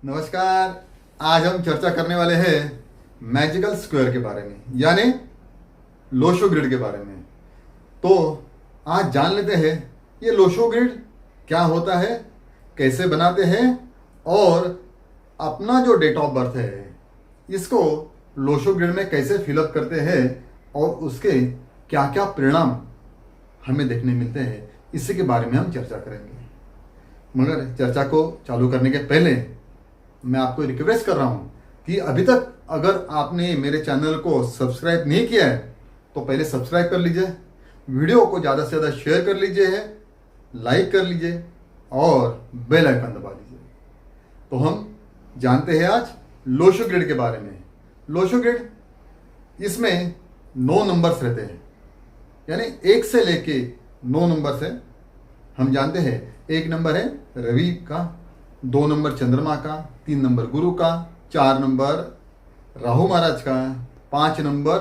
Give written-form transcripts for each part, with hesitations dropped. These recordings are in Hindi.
नमस्कार। आज हम चर्चा करने वाले हैं मैजिकल स्क्वायर के बारे में, यानी लोशो ग्रिड के बारे में। तो आज जान लेते हैं ये लोशो ग्रिड क्या होता है, कैसे बनाते हैं और अपना जो डेट ऑफ बर्थ है इसको लोशो ग्रिड में कैसे फिलअप करते हैं और उसके क्या क्या परिणाम हमें देखने मिलते हैं, इसी के बारे में हम चर्चा करेंगे। मगर चर्चा को चालू करने के पहले मैं आपको रिक्वेस्ट कर रहा हूं कि अभी तक अगर आपने मेरे चैनल को सब्सक्राइब नहीं किया है तो पहले सब्सक्राइब कर लीजिए, वीडियो को ज़्यादा से ज़्यादा शेयर कर लीजिए, लाइक कर लीजिए और बेल आइकन दबा लीजिए। तो हम जानते हैं आज लोशो ग्रिड के बारे में। लोशो ग्रिड, इसमें 9 नंबर्स रहते हैं, यानी 1 से लेके 9 नंबर्स है। हम जानते हैं 1 नंबर है रवि का, 2 नंबर चंद्रमा का, 3 नंबर गुरु का, 4 नंबर राहु महाराज का, 5 नंबर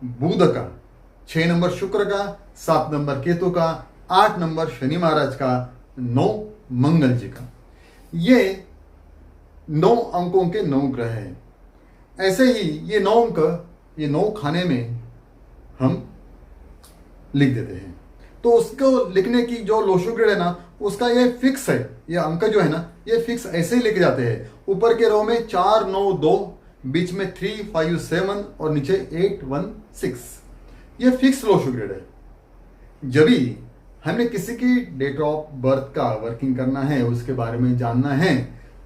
बुध का, 6 नंबर शुक्र का, 7 नंबर केतु का, 8 नंबर शनि महाराज का, 9 मंगल जी का। ये 9 अंकों के 9 ग्रह हैं। ऐसे ही ये 9 अंक, ये 9 खाने में हम लिख देते हैं। तो उसको लिखने की जो लोशो ग्रिड है ना, उसका ये फिक्स है, ये अंक जो है ना ये फिक्स ऐसे ही लेके जाते हैं। ऊपर के रो में 4 9 2, बीच में 3 5 7 और नीचे 8 1 6। ये फिक्स लोशो ग्रिड है। जब भी हमें किसी की डेट ऑफ बर्थ का वर्किंग करना है, उसके बारे में जानना है,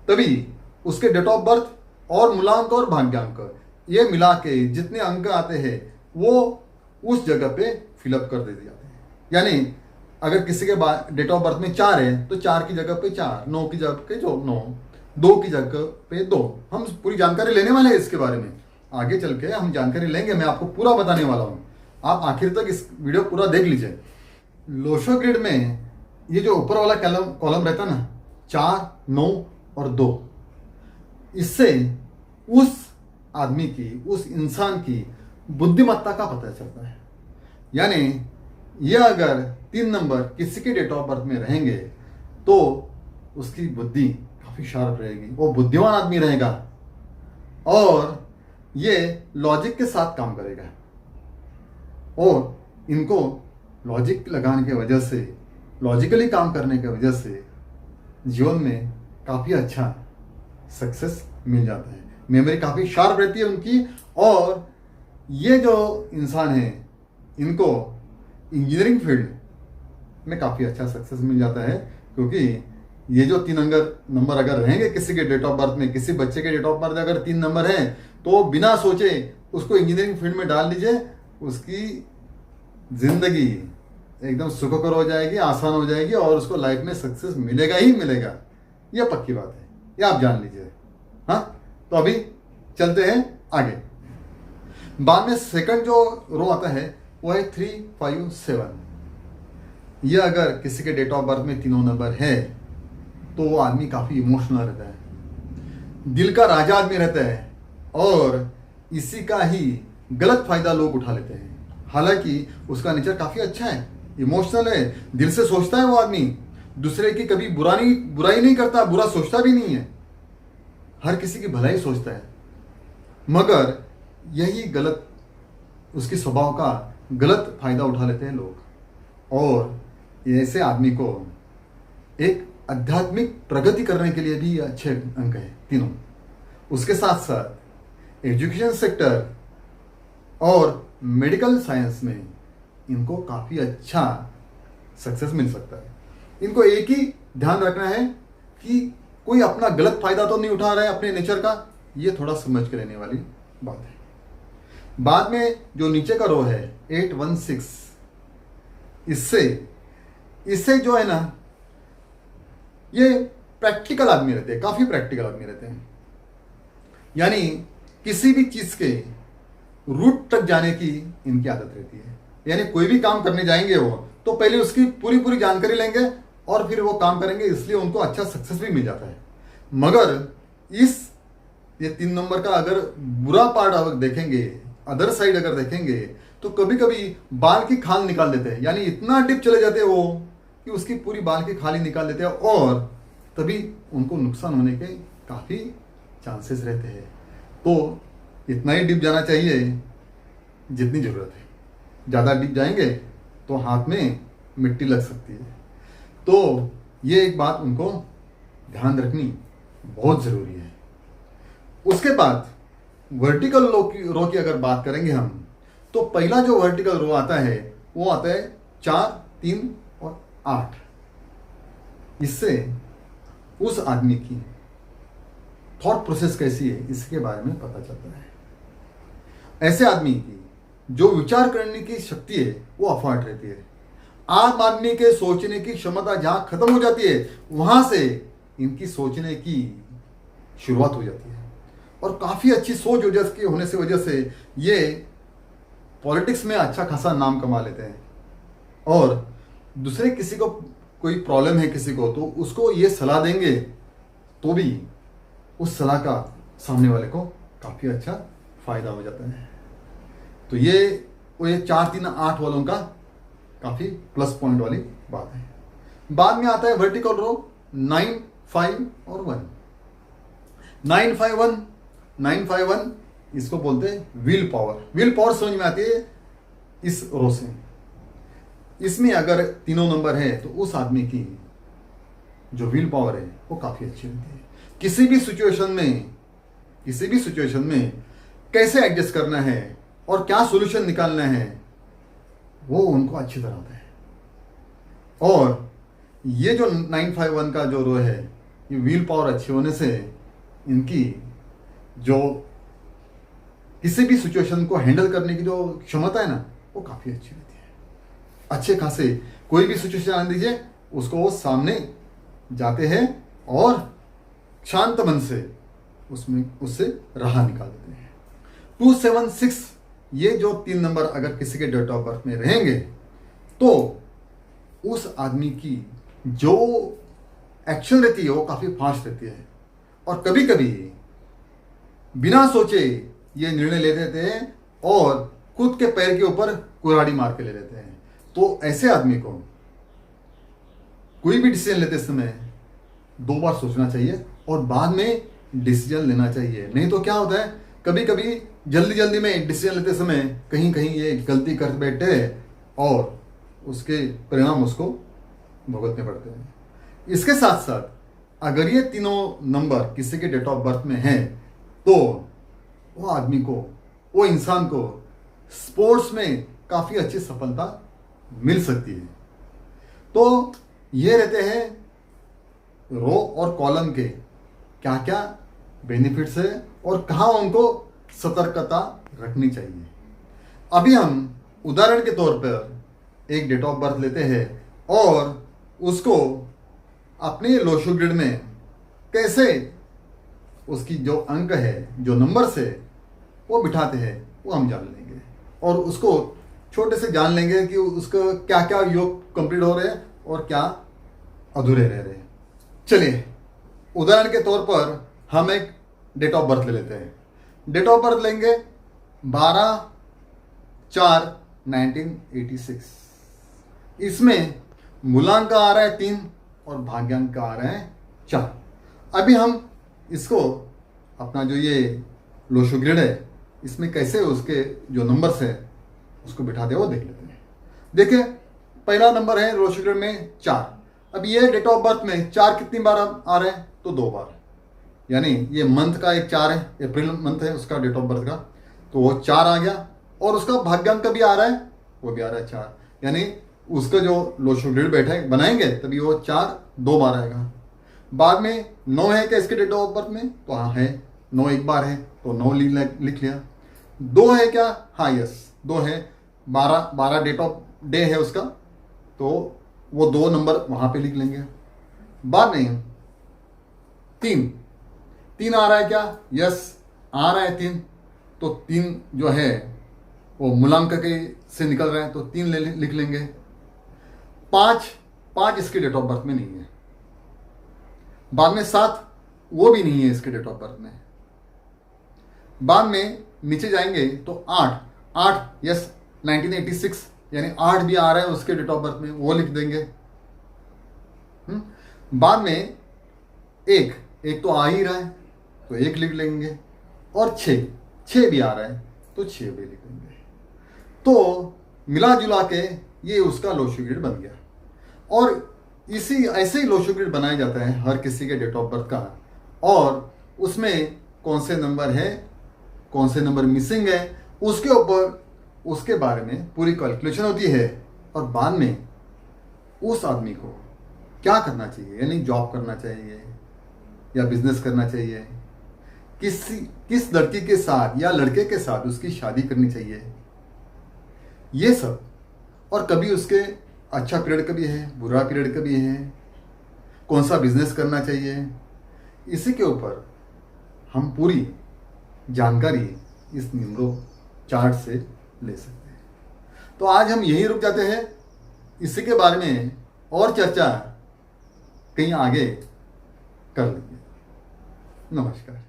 तभी उसके डेट ऑफ बर्थ और मूलांक और भाग्यांक ये मिला के जितने अंक आते हैं वो उस जगह पे फिलअप कर दे दिए जाते हैं। यानी अगर किसी के डेट ऑफ बर्थ में 4 है तो 4 की जगह पे 4, 9 की जगह पे 9, 2 की जगह पे 2। हम पूरी जानकारी लेने वाले हैं इसके बारे में। आगे चल के हम जानकारी लेंगे, मैं आपको पूरा बताने वाला हूं। आप आखिर तक इस वीडियो पूरा देख लीजिए। लोशो ग्रिड में ये जो ऊपर वाला कॉलम रहता है ना, 4 9 और 2, इससे उस आदमी की, उस इंसान की बुद्धिमत्ता का पता चलता है। यानी ये अगर 3 नंबर किसी के डेट ऑफ बर्थ में रहेंगे तो उसकी बुद्धि काफी शार्प रहेगी, वो बुद्धिमान आदमी रहेगा और ये लॉजिक के साथ काम करेगा। और इनको लॉजिक लगाने की वजह से, लॉजिकली काम करने की वजह से जीवन में काफी अच्छा सक्सेस मिल जाता है। मेमोरी काफी शार्प रहती है उनकी। और ये जो इंसान है इनको इंजीनियरिंग फील्ड में काफ़ी अच्छा सक्सेस मिल जाता है, क्योंकि ये जो 3 नंबर अगर रहेंगे किसी के डेट ऑफ बर्थ में, किसी बच्चे के डेट ऑफ बर्थ अगर 3 नंबर है तो बिना सोचे उसको इंजीनियरिंग फील्ड में डाल दीजिए, उसकी जिंदगी एकदम सुखकर हो जाएगी, आसान हो जाएगी और उसको लाइफ में सक्सेस मिलेगा ही मिलेगा। यह पक्की बात है, ये आप जान लीजिए। हाँ, तो अभी चलते हैं आगे। बाद में सेकंड जो रो आता है वो है 3 5 7। यह अगर किसी के डेट ऑफ बर्थ में 3 नंबर है तो वो आदमी काफी इमोशनल रहता है, दिल का राजा आदमी रहता है और इसी का ही गलत फायदा लोग उठा लेते हैं। हालांकि उसका नेचर काफी अच्छा है, इमोशनल है, दिल से सोचता है वो आदमी, दूसरे की कभी बुराई नहीं करता, बुरा सोचता भी नहीं है, हर किसी की भलाई सोचता है। मगर यही गलत, उसकी स्वभाव का गलत फायदा उठा लेते हैं लोग। और ऐसे आदमी को एक आध्यात्मिक प्रगति करने के लिए भी अच्छे अंक है तीनों। उसके साथ साथ एजुकेशन सेक्टर और मेडिकल साइंस में इनको काफी अच्छा सक्सेस मिल सकता है। इनको एक ही ध्यान रखना है कि कोई अपना गलत फायदा तो नहीं उठा रहा है अपने नेचर का, ये थोड़ा समझ के रहने वाली बात है। बाद में जो नीचे का रो है 8 1 6, इससे जो है ना ये प्रैक्टिकल आदमी रहते हैं, काफी प्रैक्टिकल आदमी रहते हैं। यानी किसी भी चीज के रूट तक जाने की इनकी आदत रहती है। यानी कोई भी काम करने जाएंगे वो तो पहले उसकी पूरी जानकारी लेंगे और फिर वो काम करेंगे, इसलिए उनको अच्छा सक्सेस भी मिल जाता है। मगर ये 3 नंबर का अगर बुरा पार्ट अगर देखेंगे, अदर साइड अगर देखेंगे तो कभी कभी बाल की खाल निकाल देते हैं। यानी इतना डिप चले जाते हैं वो कि उसकी पूरी बाल की खाल ही निकाल देते हैं और तभी उनको नुकसान होने के काफ़ी चांसेस रहते हैं। तो इतना ही डीप जाना चाहिए जितनी ज़रूरत है। ज़्यादा डीप जाएंगे तो हाथ में मिट्टी लग सकती है। तो ये एक बात उनको ध्यान रखनी बहुत ज़रूरी है। उसके बाद वर्टिकल रो की अगर बात करेंगे हम, तो पहला जो वर्टिकल रो आता है वो आता है 4, 3 और 8। इससे उस आदमी की थॉट प्रोसेस कैसी है इसके बारे में पता चलता है। ऐसे आदमी की जो विचार करने की शक्ति है वो अफाट रहती है। आम आदमी के सोचने की क्षमता जहां खत्म हो जाती है वहां से इनकी सोचने की शुरुआत हो जाती है। और काफी अच्छी सोच होने से वजह से ये पॉलिटिक्स में अच्छा खासा नाम कमा लेते हैं। और दूसरे किसी को कोई प्रॉब्लम है किसी को, तो उसको ये सलाह देंगे तो भी उस सलाह का सामने वाले को काफी अच्छा फायदा हो जाता है। तो ये 4, 3, 8 वालों का काफी प्लस पॉइंट वाली बात है। बाद में आता है वर्टिकल रो 9, 5 और 1। 951 इसको बोलते हैं विल पावर। विल पावर समझ में आती है इस रो से। इसमें अगर तीनों नंबर है तो उस आदमी की जो विल पावर है वो काफी अच्छी रहती है। किसी भी सिचुएशन में कैसे एडजस्ट करना है और क्या सॉल्यूशन निकालना है वो उनको अच्छी तरह आता है। और ये जो 951 का जो रो है, ये व्हील पावर अच्छी होने से इनकी जो किसी भी सिचुएशन को हैंडल करने की जो क्षमता है ना वो काफी अच्छी रहती है। अच्छे खासे कोई भी सिचुएशन आने दीजिए उसको वो सामने जाते हैं और शांत मन से उससे राह निकाल देते हैं। 276 ये जो 3 नंबर अगर किसी के डेट ऑफ बर्थ में रहेंगे तो उस आदमी की जो एक्शन रहती है वो काफी फास्ट रहती है। और कभी कभी बिना सोचे ये निर्णय ले देते हैं और खुद के पैर के ऊपर कुल्हाड़ी मार के ले लेते हैं। तो ऐसे आदमी को कोई भी डिसीजन लेते समय 2 बार सोचना चाहिए और बाद में डिसीजन लेना चाहिए। नहीं तो क्या होता है, कभी कभी जल्दी में डिसीजन लेते समय कहीं ये गलती कर बैठे और उसके परिणाम उसको भुगतने पड़ते हैं। इसके साथ साथ अगर ये तीनों नंबर किसी के डेट ऑफ बर्थ में हैं तो वो आदमी को, वो इंसान को स्पोर्ट्स में काफी अच्छी सफलता मिल सकती है। तो ये रहते हैं रो और कॉलम के क्या क्या बेनिफिट्स है और कहाँ उनको सतर्कता रखनी चाहिए। अभी हम उदाहरण के तौर पर एक डेट ऑफ बर्थ लेते हैं और उसको अपने लोशो ग्रिड में कैसे उसकी जो अंक है, जो नंबर्स है वो बिठाते हैं वो हम जान लेंगे। और उसको छोटे से जान लेंगे कि उसका क्या क्या योग कंप्लीट हो रहे हैं और क्या अधूरे रह रहे हैं। चलिए उदाहरण के तौर पर हम एक डेट ऑफ बर्थ ले लेते हैं। डेट ऑफ बर्थ लेंगे 12/4/1986। इसमें मूलांक आ रहा है 3 और भाग्यांक आ रहे हैं 4। अभी हम इसको अपना जो ये लोशो ग्रिड है इसमें कैसे उसके जो नंबर्स है उसको बिठाते हैं वो देख लेते हैं। देखिए पहला नंबर है लोशो ग्रिड में 4। अब ये डेट ऑफ बर्थ में 4 कितनी बार आ रहे हैं तो 2 बार, यानी ये मंथ का एक 4 है, अप्रैल मंथ है उसका डेट ऑफ बर्थ का, तो वो 4 आ गया। और उसका भाग्यांक भी आ रहा है, वो भी आ रहा है 4, यानी उसका जो लोशो ग्रिड बैठे बनाएंगे तभी वो 4 2 बार आएगा। बाद में 9 है क्या इसके डेट ऑफ बर्थ में, तो हाँ है, 9 एक बार है तो 9 लिख लिया। 2 है क्या, हाँ यस 2 है, 12 डेट ऑफ डे है उसका, तो वो 2 नंबर वहां पे लिख लेंगे। बाद में 3 आ रहा है क्या, यस आ रहा है 3, तो 3 जो है वो मूलांक के से निकल रहा है तो 3 लिख लेंगे। 5 इसके डेट ऑफ बर्थ में नहीं है। बाद में 7 वो भी नहीं है इसके डेट ऑफ बर्थ में। बाद में नीचे जाएंगे तो 8 यस 1986, यानी 8 भी आ रहा है उसके डेट ऑफ बर्थ में, वो लिख देंगे। बाद में एक तो आ ही रहा है तो 1 लिख लेंगे, और 6 भी आ रहा है तो 6 भी लिख लेंगे। तो मिला जुला के ये उसका लोशो ग्रिड बन गया। और इसी ऐसे ही लोशो ग्रिड बनाया जाता है हर किसी के डेट ऑफ बर्थ का, और उसमें कौन से नंबर है, कौन से नंबर मिसिंग है, उसके ऊपर उसके बारे में पूरी कैलकुलेशन होती है। और बाद में उस आदमी को क्या करना चाहिए, यानी जॉब करना चाहिए या बिजनेस करना चाहिए, किस लड़की के साथ या लड़के के साथ उसकी शादी करनी चाहिए, ये सब। और कभी उसके अच्छा पीरियड कभी है, बुरा पीरियड कभी है, कौन सा बिजनेस करना चाहिए, इसी के ऊपर हम पूरी जानकारी इस न्यूमरो चार्ट से ले सकते हैं। तो आज हम यहीं रुक जाते हैं। इसी के बारे में और चर्चा कहीं आगे कर लेंगे। नमस्कार।